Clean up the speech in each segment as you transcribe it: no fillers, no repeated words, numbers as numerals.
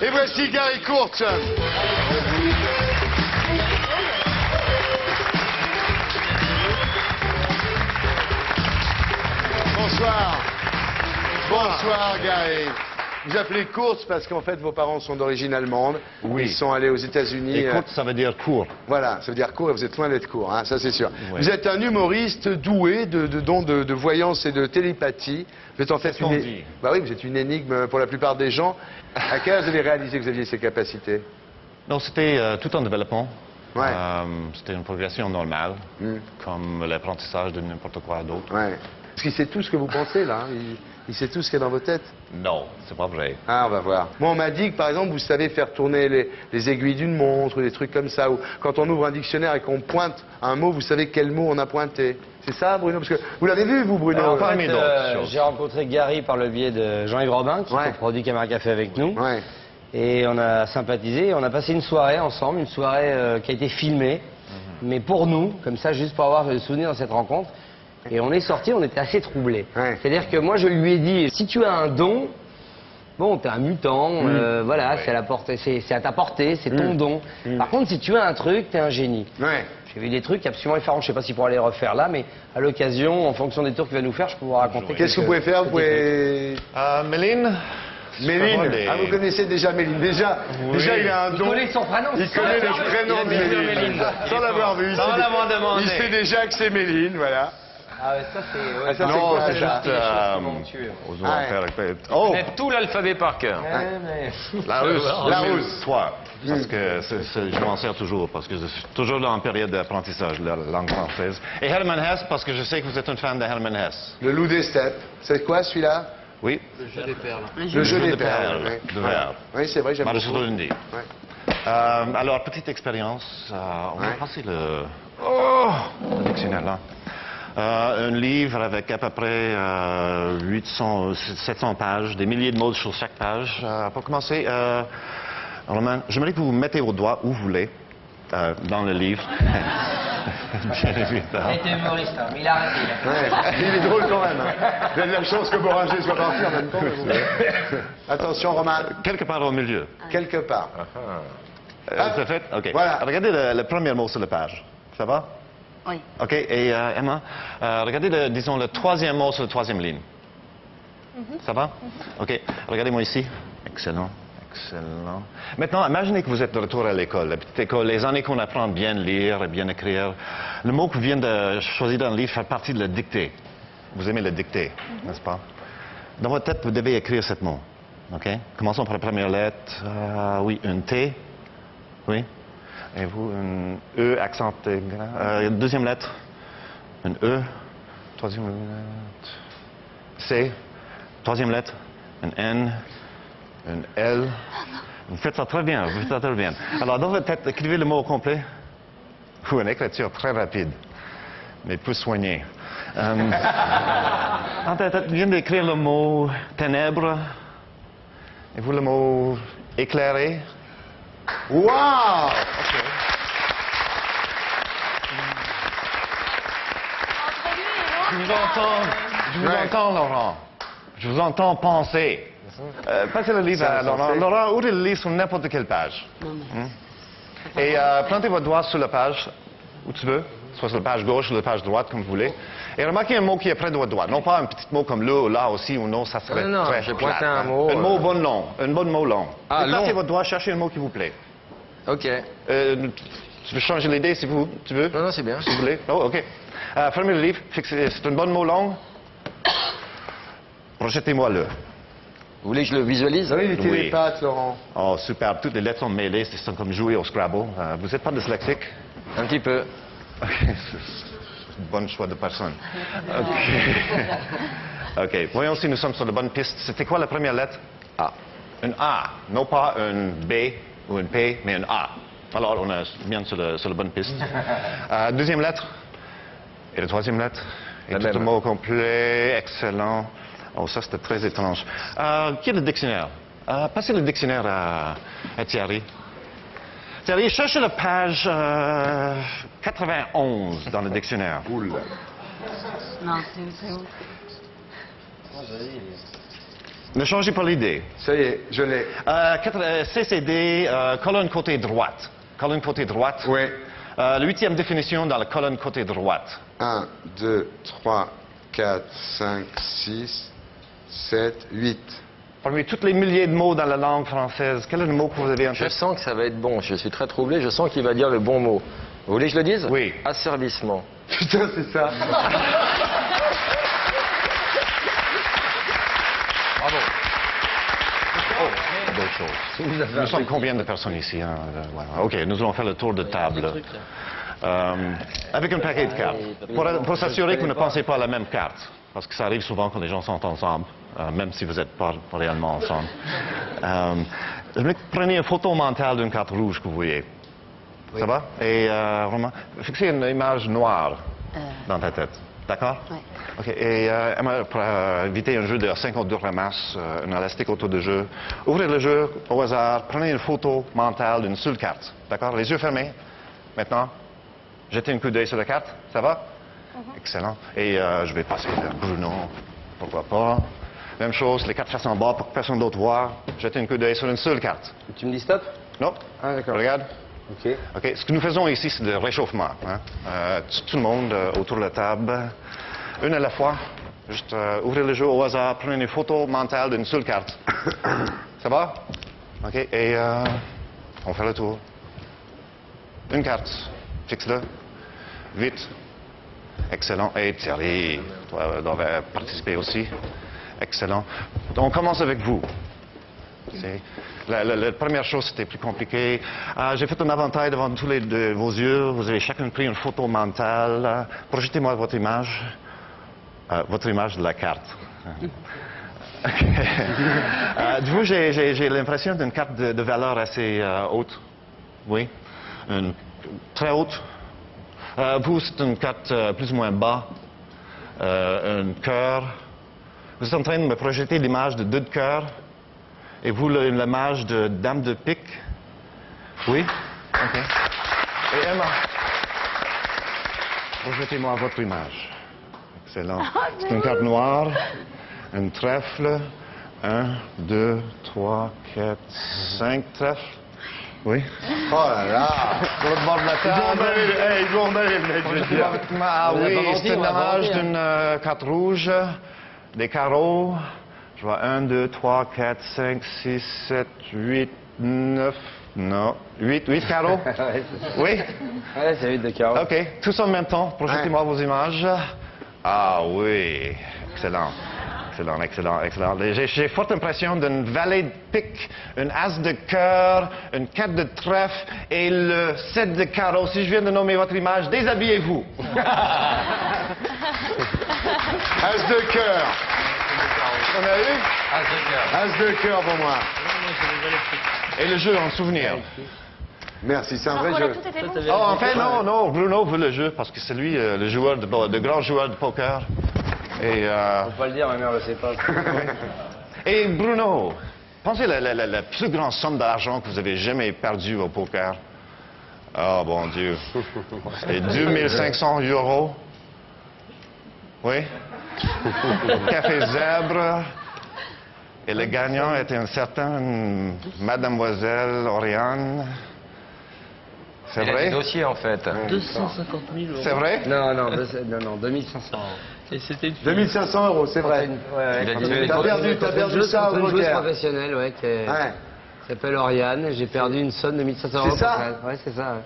Et voici Gary Kurtz. Bonsoir. Bonsoir, Gary. Vous appelez Kurtz parce qu'en fait, vos parents sont d'origine allemande. Oui. Ils sont allés aux États-Unis. Et Kurtz, ça veut dire court. Voilà, ça veut dire court et vous êtes loin d'être court, hein, ça c'est sûr. Ouais. Vous êtes un humoriste doué de dons de voyance et de télépathie. Vous êtes en fait C'est ce qu'on dit. Bah oui, vous êtes une énigme pour la plupart des gens. À quel âge vous avez réalisé que vous aviez ces capacités? Non, c'était tout en développement. Ouais. C'était une progression normale, comme l'apprentissage de n'importe quoi d'autre. Ouais. Parce qu'il sait tout ce que vous pensez là. Hein. Il sait tout ce qu'il y a dans vos têtes. Non, c'est pas vrai. Ah, on va voir. Moi, on m'a dit que, par exemple, vous savez faire tourner les aiguilles d'une montre, ou des trucs comme ça, ou quand on ouvre un dictionnaire et qu'on pointe un mot, vous savez quel mot on a pointé. C'est ça, Bruno? Parce que vous l'avez vu, vous, Bruno? En parmi fait, d'autres choses. j'ai rencontré Gary par le biais de Jean-Yves Robin, qui produit Caméra Café avec nous. Ouais. Et on a sympathisé, on a passé une soirée ensemble, une soirée qui a été filmée, mais pour nous, comme ça, juste pour avoir le souvenir de cette rencontre. Et on est sortis, on était assez troublés. Ouais. C'est-à-dire que moi, je lui ai dit, si tu as un don, bon, t'es un mutant, voilà, c'est à ta portée, c'est ton don. Par contre, si tu as un truc, t'es un génie. Ouais. J'ai vu des trucs absolument effarants, je sais pas s'il pourra les refaire là, mais à l'occasion, en fonction des tours qu'il va nous faire, je peux vous raconter. Qu'est-ce que vous pouvez faire? Vous pouvez... Méline? Méline. Ah, vous connaissez déjà Méline. Déjà, il a un don. Il connaît son prénom. Il connaît le prénom de Méline. Sans l'avoir vu. Sans l'avoir demandé. Il sait déjà que c'est Méline, voilà. Ah ouais, ça c'est... Ouais, Ah, ça, Non, quoi, c'est ça? juste... osons Ah, ouais. faire... On Oh, connaît tout l'alphabet par cœur. la russe. La russe. Toi. Parce que je m'en sers toujours, parce que je suis toujours dans une période d'apprentissage de la langue française. Et Hermann Hesse, parce que je sais que vous êtes une fan de Hermann Hesse. Le loup des steppes. C'est quoi, celui-là? Oui. Le jeu des perles. Ouais. De verbe. Oui, c'est vrai, j'aime Marius beaucoup. Lundi. Ouais. Alors, petite expérience. On va Ouais. passer le dictionnaire là. Un livre avec à peu près 700 pages, des milliers de mots sur chaque page. Pour commencer, Romain, j'aimerais que vous mettez vos doigts où vous voulez dans le livre. Bien évidemment. Il était humoriste, hein, mais il a arrêté. Ouais. Il est drôle quand même. Hein. Vous avez de la chance que Boranger soit parti en même temps. Attention, Romain. Quelque part au milieu. Quelque part. C'est fait? OK. Voilà. Regardez le premier mot sur la page. Ça va? Oui. OK. Et Emma, regardez, disons, le troisième mot sur la troisième ligne. Ça va? OK. Regardez-moi ici. Excellent. Excellent. Maintenant, imaginez que vous êtes de retour à l'école, la petite école, les années qu'on apprend à bien lire et bien écrire. Le mot que vous venez de choisir dans le livre fait partie de la dictée. Vous aimez la dictée, n'est-ce pas? Dans votre tête, vous devez écrire ce mot. OK? Commençons par la première lettre. Oui, une T. Oui. Et vous, une E, accent aigu. Deuxième lettre. Une E. Troisième lettre. C. Troisième lettre. Une N. Une L. Vous faites ça très bien, vous faites ça très bien. Alors, dans votre tête, écrivez le mot au complet. Ou une écriture très rapide, mais plus soignée. Dans ta tête, vient d'écrire le mot ténèbres. Et vous, le mot éclairé. Wow! Je vous entends, Laurent. Je vous entends penser. Passez le livre à Laurent. Laurent, ouvrez le livre sur n'importe quelle page. Et plantez votre doigt sur la page où tu veux, soit sur la page gauche ou la page droite, comme vous voulez. Et remarquez un mot qui est près de votre doigt. Non pas un petit mot comme le ou là aussi ou non, ça serait Non, très j'ai plate, pointé un hein. mot. Un mot bon long, un bon mot long. Ah, Déplacez long. votre doigt, cherchez un mot qui vous plaît. Ok. Tu veux changer l'idée si vous, tu veux? Non, c'est bien. Si vous voulez. Oh, OK. Fermez le livre. C'est un bon mot long. Projetez-moi-le. Vous voulez que je le visualise? Oui, il était Oui. les pattes, Laurent. Oh, superbe. Toutes les lettres sont mêlées. C'est comme jouer au Scrabble. Vous n'êtes pas dyslexique? Un petit peu. OK. C'est un bon choix de personne. OK. OK. Voyons si nous sommes sur la bonne piste. C'était quoi la première lettre? A. Une A. Non pas une B ou une P, mais une A. Alors, on est bien sur la bonne piste. Deuxième lettre. Et la troisième lettre. Et La tout même. le mot complet. Excellent. Oh, ça, c'était très étrange. Qui est le dictionnaire? Passez le dictionnaire à Thierry. Thierry, cherchez la page 91 dans le dictionnaire. Oula. Non, c'est où, c'est où? Ne changez pas l'idée. Ça y est, je l'ai. CCD, colonne côté droite. Colonne côté droite. Oui. La 8e définition dans la colonne côté droite. 1, 2, 3, 4, 5, 6, 7, 8. Parmi tous les milliers de mots dans la langue française, quel est le mot que vous avez en Je tête? sens que ça va être bon. Je suis très troublé. Je sens qu'il va dire le bon mot. Vous voulez que je le dise? Oui. Asservissement. Putain, c'est ça. Bravo. D'autres choses. Nous sommes combien de personnes ici, hein? Voilà. OK, nous allons faire le tour de table. Avec un paquet de cartes. Pour s'assurer que vous ne pensez pas à la même carte. Parce que ça arrive souvent quand les gens sont ensemble, même si vous n'êtes pas réellement ensemble. Prenez une photo mentale d'une carte rouge que vous voyez. Oui. Ça va? Et vraiment, fixez une image noire dans ta tête. D'accord? Oui. OK. Et pour éviter un jeu de 52 ramasses, un élastique autour du jeu, ouvrez le jeu au hasard, prenez une photo mentale d'une seule carte. D'accord? Les yeux fermés. Maintenant, jetez un coup d'œil sur la carte. Ça va? Excellent. Et je vais passer vers Bruno. Pourquoi pas? Même chose, les cartes faces en bas pour que personne d'autre voit. Jetez un coup d'œil sur une seule carte. Tu me dis stop? Non? Ah, d'accord. Regarde. Ok. OK. Ce que nous faisons ici, c'est le réchauffement. Hein? Tout le monde autour de la table. Une à la fois. Juste ouvrez le jeu au hasard. Prenez une photo mentale d'une seule carte. Ça va? OK. Et on fait le tour. Une carte. Fixe-le. Vite. Excellent. Et Thierry, toi, dois participer aussi. Excellent. On commence avec vous. La première chose, c'était plus compliqué. J'ai fait un inventaire devant tous vos yeux. Vous avez chacun pris une photo mentale. Projetez-moi votre image. Votre image de la carte. De vous, j'ai l'impression d'une carte de valeur assez haute. Oui. Une très haute. Vous, c'est une carte plus ou moins bas. Un cœur. Vous êtes en train de me projeter l'image de 2 de cœur. Et vous, l'image de dame de pique. Oui? OK. Et Emma, projetez-moi votre image. Excellent. C'est une carte noire. Un trèfle. 1, 2, 3, 4, 5 trèfles. Oui. Oh là là. Sur le bord de la table. Ils vont emballer le mec, je veux dire. Ah oui, pas c'est menti, on a l'image vendu, d'une carte rouge, des carreaux. Je vois 1, 2, 3, 4, 5, 6, 7, 8, 9, non, 8 carreaux. Ouais, c'est ça. Oui? Ouais, c'est 8 de carreau. OK, tous en même temps, projetez-moi vos images. Ah oui, excellent. Excellent, excellent, excellent. J'ai forte impression d'une valet de pique, une as de cœur, une 4 de trèfle et le 7 de carreau. Si je viens de nommer votre image, déshabillez-vous. As de cœur. On a eu? As de cœur. As de cœur pour moi. Et le jeu en souvenir. Merci, c'est un Ah, vrai voilà, jeu. tout était bon. Oh, en fait, non, Bruno veut le jeu parce que c'est lui le joueur, de grand joueur de poker. Et, Faut pas le dire, ma mère le sait pas. et Bruno, pensez la plus grande somme d'argent que vous avez jamais perdue au poker. Oh, bon Dieu. C'est 2500 €. Oui. Café Zèbre. Et le gagnant était un certain Mademoiselle Oriane. C'est Il a vrai? des dossiers, en fait. 250 000 euros. C'est vrai? Non, 2500. Et c'était une 2500 €, c'est vrai. Il a dit T'as perdu ça au Une joueuse poker. professionnelle, ouais, Ouais. qui s'appelle Oriane. J'ai perdu une somme de 1500 €. C'est ça? Ouais, c'est ça.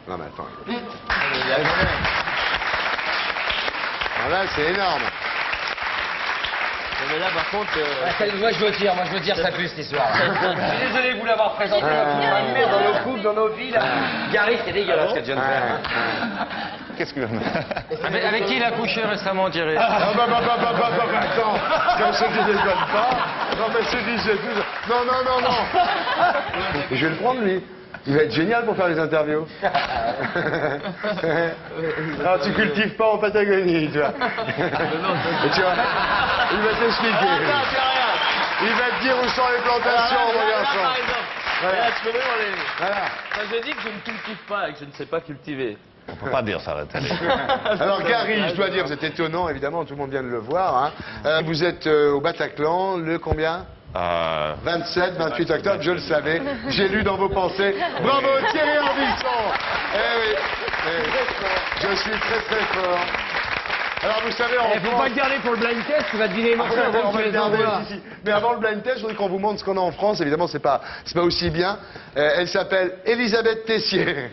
Non mais attends. Ah là, c'est énorme. Mais là, par contre, Moi, je veux dire, ça pue cette histoire. Je suis désolé de vous l'avoir présenté dans nos couples, dans nos vies. Là. Gary, c'est dégueulasse ce que tu viens de faire. Qu'est-ce que... Avec qui il a couché récemment, Thierry? Ah attends, comme ceux qui déconnent pas. Non mais ceux qui disent tout. Non. Je vais le prendre lui. Il va être génial pour faire les interviews. Alors tu cultives pas en Patagonie, tu vois. Et tu vois, il va t'expliquer. Il va te dire où sont les plantations, mon garçon. par exemple, Voilà. là, tu peux même enlever. Voilà. Enfin, je dis que je ne cultive pas et que je ne sais pas cultiver. On peut pas dire ça à la télé. Alors Gary, je dois dire, vous êtes étonnant, évidemment, tout le monde vient de le voir. Hein. Vous êtes au Bataclan, le combien 27, 28 octobre, je le savais. J'ai lu dans vos pensées. Bravo Thierry Ardisson. Eh oui, je suis très très fort. Alors vous savez, en Il faut France... pas le garder pour le blind test, tu vas deviner les morceaux Ah ouais, avant on que va tu le les garder, envoies. si, si. Mais avant le blind test, je voudrais qu'on vous montre ce qu'on a en France. Évidemment, c'est pas aussi bien. Elle s'appelle Elisabeth Tessier.